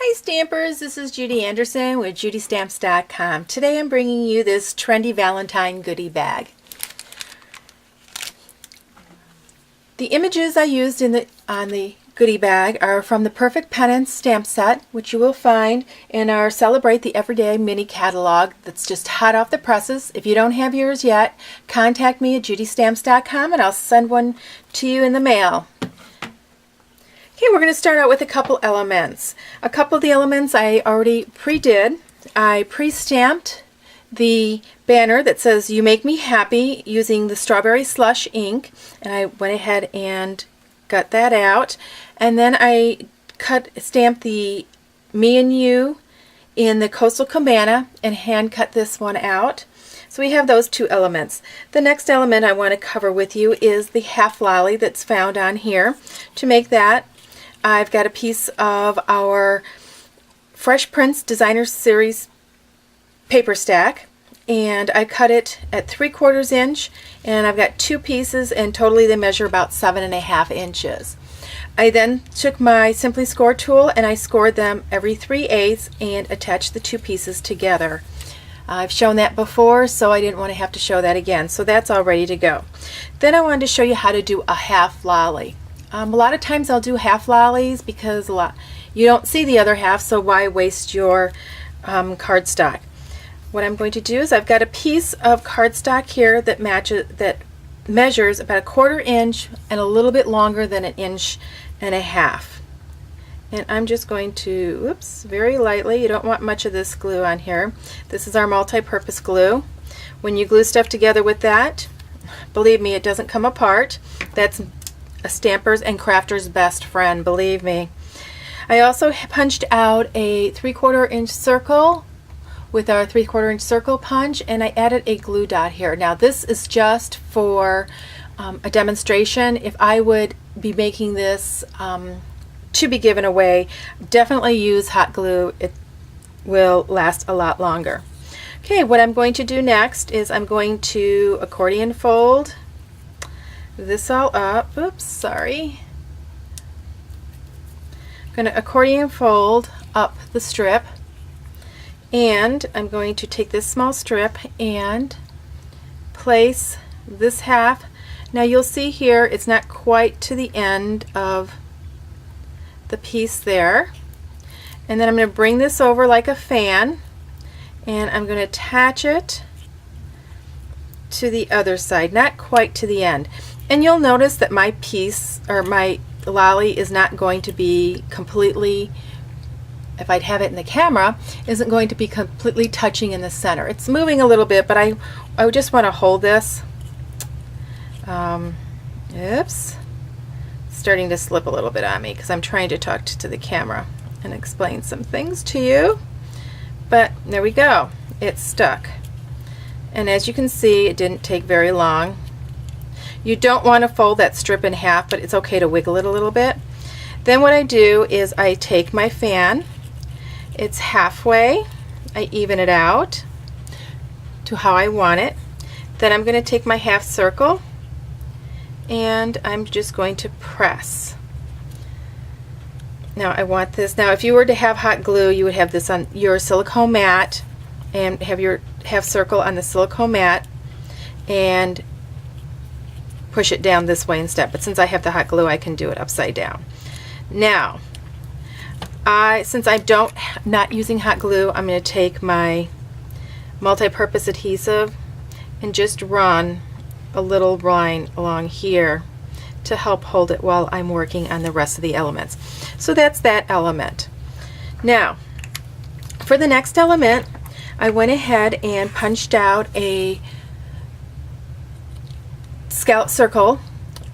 Hi Stampers, this is Judi Anderson with JudiStamps.com. Today I'm bringing you this Trendy Valentine Goodie Bag. The images I used on the goodie bag are from the Perfect Pennants stamp set, which you will find in our Celebrate the Everyday mini catalog that's just hot off the presses. If you don't have yours yet, contact me at JudiStamps.com and I'll send one to you in the mail. Okay, we're going to start out with a couple elements. A couple of the elements I already pre-did. I pre-stamped the banner that says "You Make Me Happy" using the Strawberry Slush ink, and I went ahead and got that out. And then I stamped the "Me and You" in the Coastal Cabana and hand cut this one out. So we have those two elements. The next element I want to cover with you is the half lolly that's found on here. To make that, I've got a piece of our Fresh Prints Designer Series paper stack, and I cut it at 3/4 inch, and I've got two pieces, and totally they measure about 7.5 inches. I then took my Simply Score tool and I scored them every 3/8 and attached the two pieces together. I've shown that before, so I didn't want to have to show that again, so that's all ready to go. Then I wanted to show you how to do a half lolly. A lot of times I'll do half lollies because you don't see the other half, so why waste your cardstock? What I'm going to do is I've got a piece of cardstock here that measures about 1/4 inch and a little bit longer than 1.5 inches. And I'm just going to, whoops, very lightly, you don't want much of this glue on here. This is our multi-purpose glue. When you glue stuff together with that, believe me, it doesn't come apart. That's a stamper's and crafter's best friend, believe me. I also punched out a 3/4 inch circle with our 3/4 inch circle punch, and I added a glue dot here. Now this is just for a demonstration. If I would be making this to be given away, definitely use hot glue. It will last a lot longer. Okay, what I'm going to do next is I'm going to accordion fold this all up. Oops, sorry. I'm going to accordion fold up the strip, and I'm going to take this small strip and place this half. Now you'll see here it's not quite to the end of the piece there, and then I'm going to bring this over like a fan, and I'm going to attach it to the other side, not quite to the end. And you'll notice that my piece, or my lolly, is not going to be completely, if I'd have it in the camera, isn't going to be completely touching in the center. It's moving a little bit, but I just want to hold this. Oops. It's starting to slip a little bit on me because I'm trying to talk to the camera and explain some things to you. But there we go. It's stuck. And as you can see, it didn't take very long. You don't want to fold that strip in half, but it's okay to wiggle it a little bit. Then what I do is I take my fan, it's halfway, I even it out to how I want it. Then I'm going to take my half circle and I'm just going to press. Now I want this. Now if you were to have hot glue, you would have this on your silicone mat and have your half circle on the silicone mat and push it down this way instead, but since I have the hot glue, I can do it upside down. Now, since I'm not using hot glue, I'm going to take my multi-purpose adhesive and just run a little line along here to help hold it while I'm working on the rest of the elements. So that's that element. Now, for the next element, I went ahead and punched out a scallop circle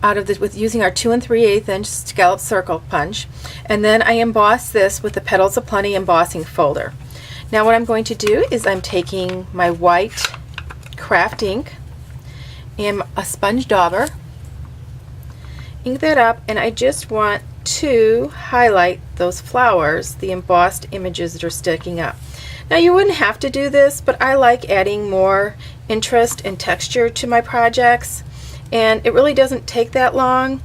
out of with using our 2 3/8 inch scallop circle punch, and then I embossed this with the Petals of Plenty embossing folder. Now what I'm going to do is I'm taking my white craft ink and a sponge dauber, ink that up, and I just want to highlight those flowers, the embossed images that are sticking up. Now you wouldn't have to do this, but I like adding more interest and texture to my projects, and it really doesn't take that long,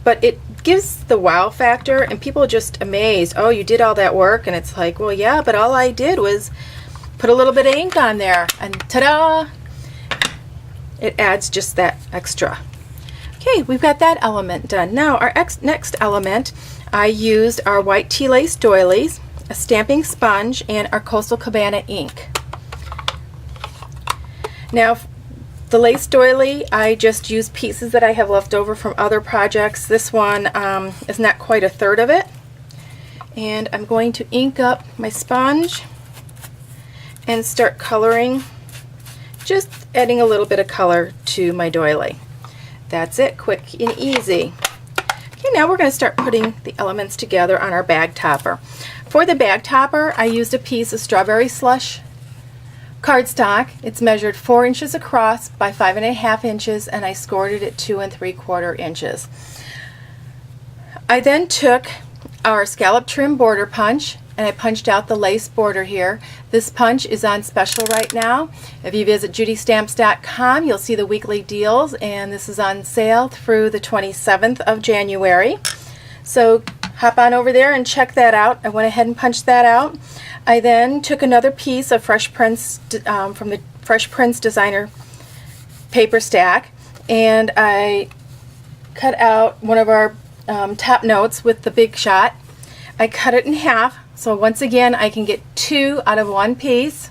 but it gives the wow factor, and people are just amazed. Oh, you did all that work, and it's like, well, yeah, but all I did was put a little bit of ink on there, and ta-da! It adds just that extra. Okay, we've got that element done. Now our next element, I used our white tea lace doilies, a stamping sponge, and our Coastal Cabana ink. Now the lace doily, I just used pieces that I have left over from other projects. This one is not quite a third of it. And I'm going to ink up my sponge and start coloring, just adding a little bit of color to my doily. That's it, quick and easy. Okay, now we're going to start putting the elements together on our bag topper. For the bag topper, I used a piece of strawberry slush cardstock. It's measured 4 inches across by 5.5 inches, and I scored it at 2 3/4 inches. I then took our scallop trim border punch and I punched out the lace border here. This punch is on special right now. If you visit judistamps.com, you'll see the weekly deals, and this is on sale through the 27th of January. So hop on over there and check that out. I went ahead and punched that out. I then took another piece of Fresh Prints from the Fresh Prints designer paper stack, and I cut out one of our top notes with the Big Shot. I cut it in half, so once again I can get 2 out of 1 piece.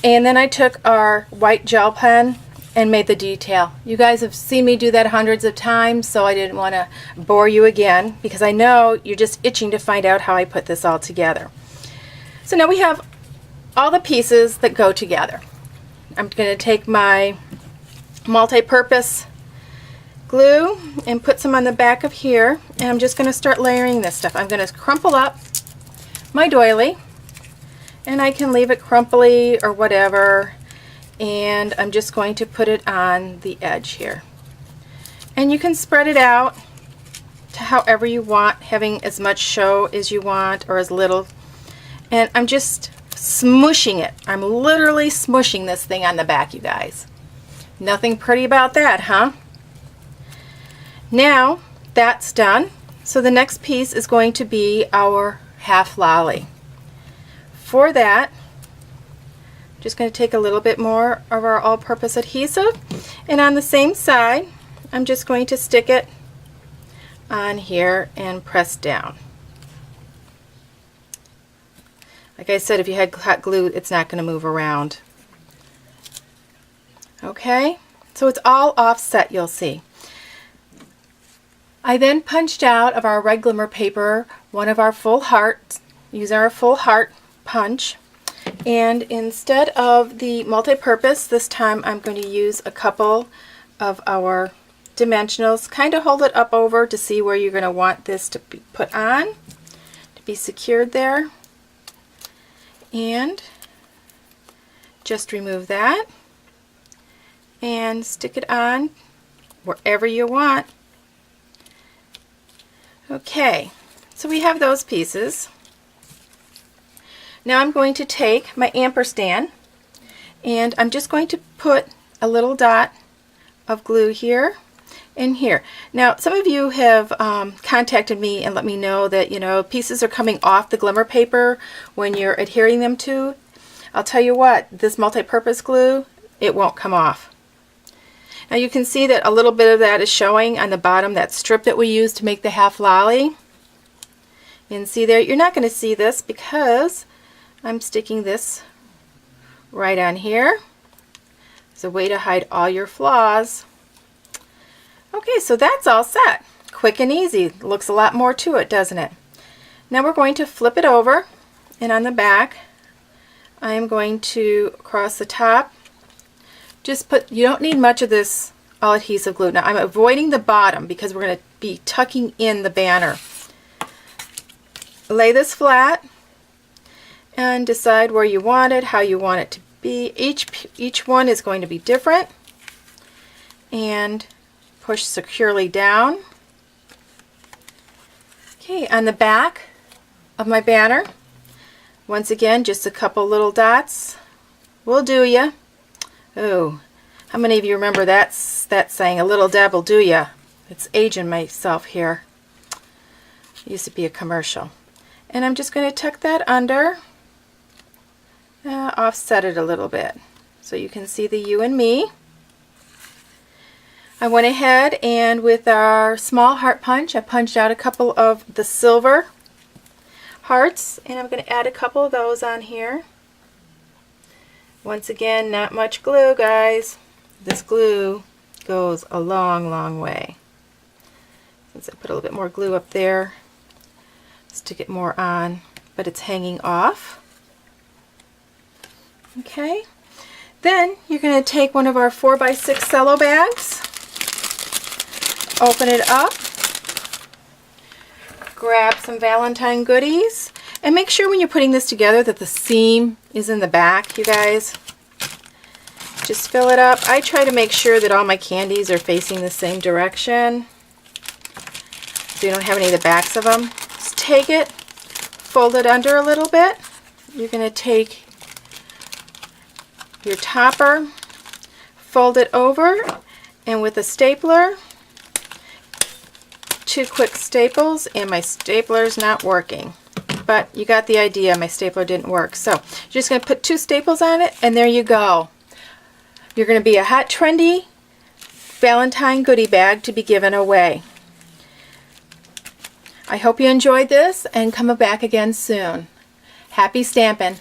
And then I took our white gel pen and made the detail. You guys have seen me do that hundreds of times, so I didn't want to bore you again, because I know you're just itching to find out how I put this all together. So now we have all the pieces that go together. I'm going to take my multi-purpose glue and put some on the back of here, and I'm just going to start layering this stuff. I'm going to crumple up my doily, and I can leave it crumply or whatever, and I'm just going to put it on the edge here. And you can spread it out to however you want, having as much show as you want or as little. And I'm just smushing it. I'm literally smushing this thing on the back, you guys. Nothing pretty about that, huh? Now that's done. So the next piece is going to be our half lolly. For that, I'm just going to take a little bit more of our all-purpose adhesive, and on the same side I'm just going to stick it on here and press down. Like I said, if you had hot glue, it's not going to move around. Okay, so it's all offset, you'll see. I then punched out of our red glimmer paper one of our full hearts, using our full heart punch. And instead of the multi-purpose, this time I'm going to use a couple of our dimensionals. Kind of hold it up over to see where you're going to want this to be put on, to be secured there. And just remove that and stick it on wherever you want. Okay, so we have those pieces. Now I'm going to take my ampersand, and I'm just going to put a little dot of glue here and here. Now some of you have contacted me and let me know that, you know, pieces are coming off the glimmer paper when you're adhering them to. I'll tell you what, this multi-purpose glue, it won't come off. Now you can see that a little bit of that is showing on the bottom, that strip that we used to make the half lolly. And see there, you're not going to see this because I'm sticking this right on here. It's a way to hide all your flaws. Okay, so that's all set. Quick and easy. Looks a lot more to it, doesn't it? Now we're going to flip it over, and on the back I am going to, across the top, just put, you don't need much of this all adhesive glue. Now I'm avoiding the bottom because we're going to be tucking in the banner. Lay this flat and decide where you want it, how you want it to be. Each one is going to be different. And push securely down. Okay, on the back of my banner, once again, just a couple little dots will do ya. Oh, how many of you remember that saying, a little dab will do ya? It's aging myself here. It used to be a commercial. And I'm just going to tuck that under, offset it a little bit so you can see the you and me. I went ahead and with our small heart punch, I punched out a couple of the silver hearts, and I'm going to add a couple of those on here. Once again, not much glue, guys. This glue goes a long, long way. Since I put a little bit more glue up there, stick it more on, but it's hanging off. Okay. Then you're going to take one of our 4x6 cello bags, open it up, grab some Valentine goodies, and make sure when you're putting this together that the seam is in the back, you guys. Just fill it up. I try to make sure that all my candies are facing the same direction so you don't have any of the backs of them. Just take it, fold it under a little bit. You're going to take your topper, fold it over, and with a stapler, 2 quick staples, and my stapler's not working. But you got the idea, my stapler didn't work. So you're just going to put 2 staples on it, and there you go. You're going to be a hot, trendy Valentine goodie bag to be given away. I hope you enjoyed this and come back again soon. Happy stamping!